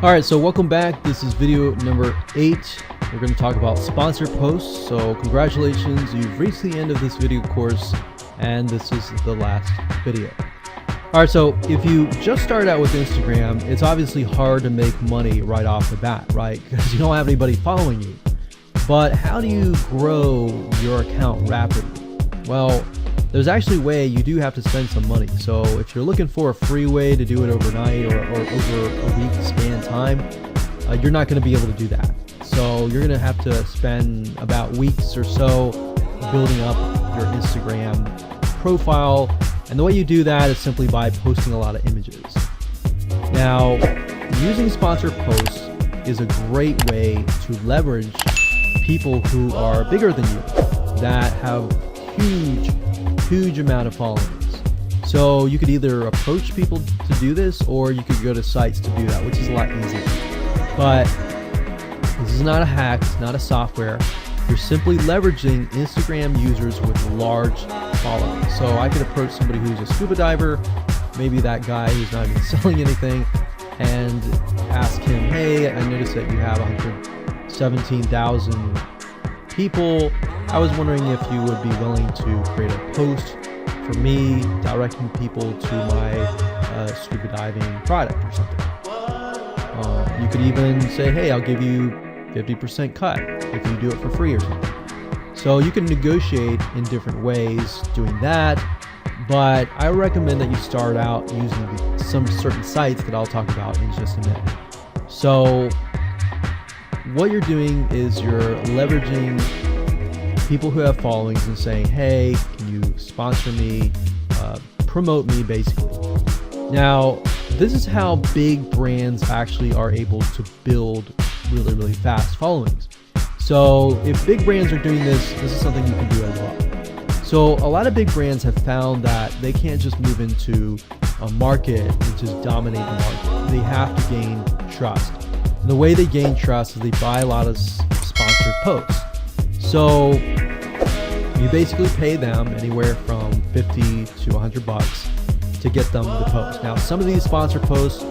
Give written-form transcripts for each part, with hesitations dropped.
All right, so welcome back. This is video number 8. We're going to talk about sponsored posts. So congratulations, you've reached the end of this video course, and this is the last video. All right, so if you just started out with Instagram, it's obviously hard to make money right off the bat, right? Because you don't have anybody following you. But how do you grow your account rapidly? Well, there's actually a way. You do have to spend some money. So if you're looking for a free way to do it overnight or over a week span time, you're not going to be able to do that. So you're going to have to spend about weeks or so building up your Instagram profile. And the way you do that is simply by posting a lot of images. Now, using sponsored posts is a great way to leverage people who are bigger than you that have huge amount of followings. So you could either approach people to do this, or you could go to sites to do that, which is a lot easier. But this is not a hack, it's not a software. You're simply leveraging Instagram users with large followings. So I could approach somebody who's a scuba diver, maybe that guy who's not even selling anything, and ask him, hey, I noticed that you have 117,000 people. I was wondering if you would be willing to create a post for me directing people to my scuba diving product or something. You could even say, hey, I'll give you 50% cut if you do it for free or something. So you can negotiate in different ways doing that, but I recommend that you start out using some certain sites that I'll talk about in just a minute. So what you're doing is you're leveraging people who have followings and saying, hey, can you sponsor me, promote me, basically. Now, this is how big brands actually are able to build really fast followings. So if big brands are doing this, this is something you can do as well. So a lot of big brands have found that they can't just move into a market and just dominate the market. They have to gain trust. And the way they gain trust is they buy a lot of sponsored posts. So you basically pay them anywhere from 50 to 100 bucks to get them to post. Now, some of these sponsored posts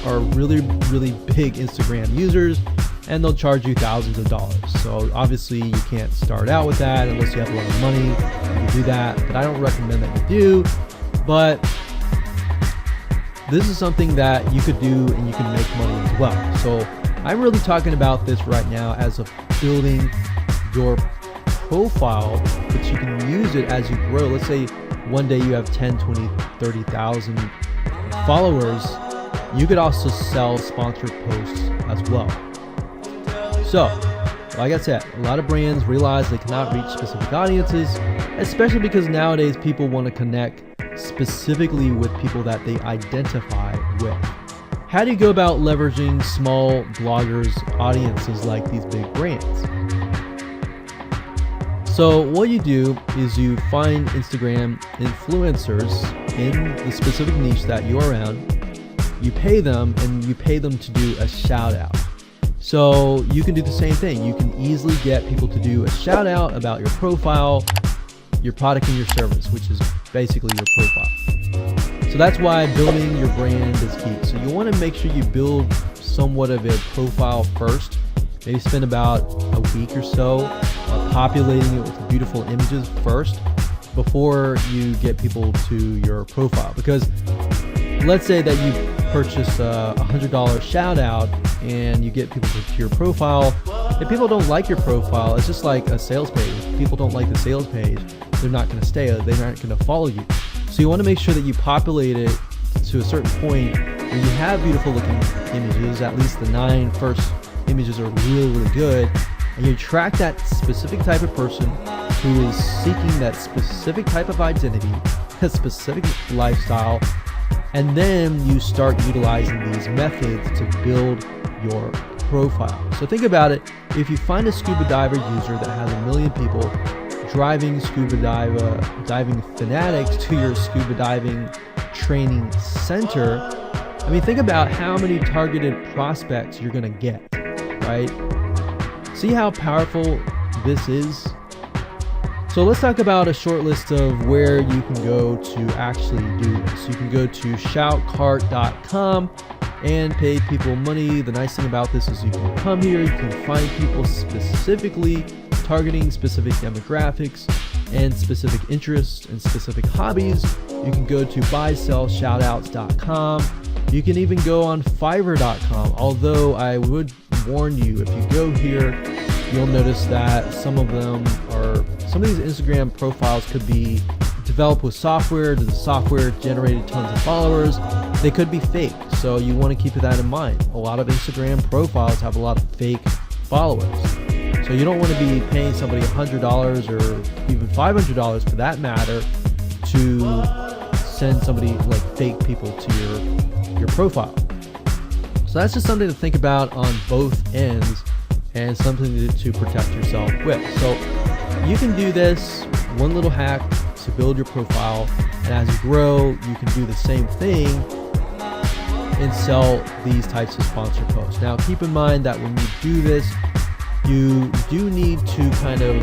are really big Instagram users, and they'll charge you thousands of dollars. So obviously you can't start out with that unless you have a lot of money. You can do that, but I don't recommend that you do. But this is something that you could do and you can make money as well. So I'm really talking about this right now as of building your profile, but you can use it as you grow. Let's say one day you have 10, 20, 30,000 followers. You could also sell sponsored posts as well. So, like I said, a lot of brands realize they cannot reach specific audiences, especially because nowadays people want to connect specifically with people that they identify with. How do you go about leveraging small bloggers' audiences like these big brands? So what you do is you find Instagram influencers in the specific niche that you're around. You pay them, and you pay them to do a shout out. So you can do the same thing. You can easily get people to do a shout out about your profile, your product, and your service, which is basically your profile. So that's why building your brand is key. So you want to make sure you build somewhat of a profile first. Maybe spend about a week or so populating it with beautiful images first before you get people to your profile. Because let's say that you purchase a $100 shout out and you get people to your profile. If people don't like your profile, it's just like a sales page. If people don't like the sales page, they're not going to stay, they're not going to follow you. So you want to make sure that you populate it to a certain point where you have beautiful looking images. At least the 9 first images are really good, and you attract that specific type of person who is seeking that specific type of identity, that specific lifestyle, and then you start utilizing these methods to build your profile. So think about it. If you find a scuba diver user that has 1 million people driving scuba diving fanatics to your scuba diving training center, I mean, think about how many targeted prospects you're going to get, right? See how powerful this is? So let's talk about a short list of where you can go to actually do this. You can go to shoutcart.com and pay people money. The nice thing about this is you can come here, you can find people specifically targeting specific demographics and specific interests and specific hobbies. You can go to buysellshoutouts.com. You can even go on Fiverr.com, although I would warn you, if you go here, you'll notice that some of these Instagram profiles could be developed with software. The software generated tons of followers. They could be fake, so you want to keep that in mind. A lot of Instagram profiles have a lot of fake followers, so you don't want to be paying somebody $100 or even $500 for that matter to send somebody like fake people to your profile. So that's just something to think about on both ends and something to protect yourself with. So you can do this one little hack to build your profile, and as you grow, you can do the same thing and sell these types of sponsored posts. Now keep in mind that when you do this, you do need to kind of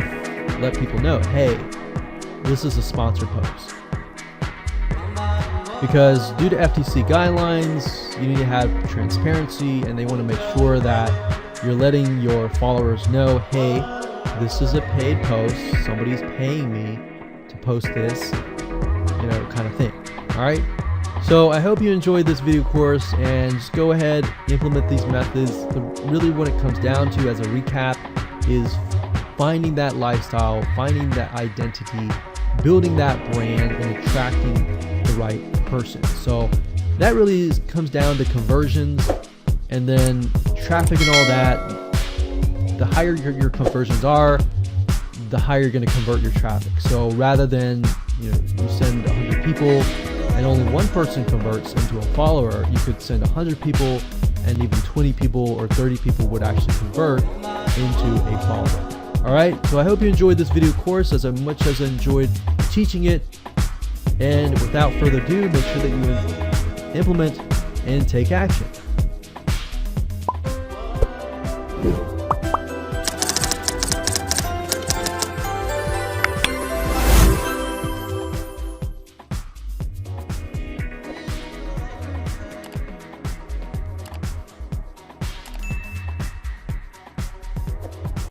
let people know, hey, this is a sponsored post. Because due to FTC guidelines, you need to have transparency, and they want to make sure that you're letting your followers know, hey, this is a paid post, somebody's paying me to post this, kind of thing. All right. So I hope you enjoyed this video course, and just go ahead, implement these methods. Really what it comes down to as a recap is finding that lifestyle, finding that identity, building that brand, and attracting the right person. So that really comes down to conversions, and then traffic and all that. The higher your conversions are, the higher you're going to convert your traffic. So rather than you send 100 people and only one person converts into a follower, you could send 100 people and even 20 people or 30 people would actually convert into a follower. All right, so I hope you enjoyed this video course as much as I enjoyed teaching it. And without further ado, make sure that you implement and take action.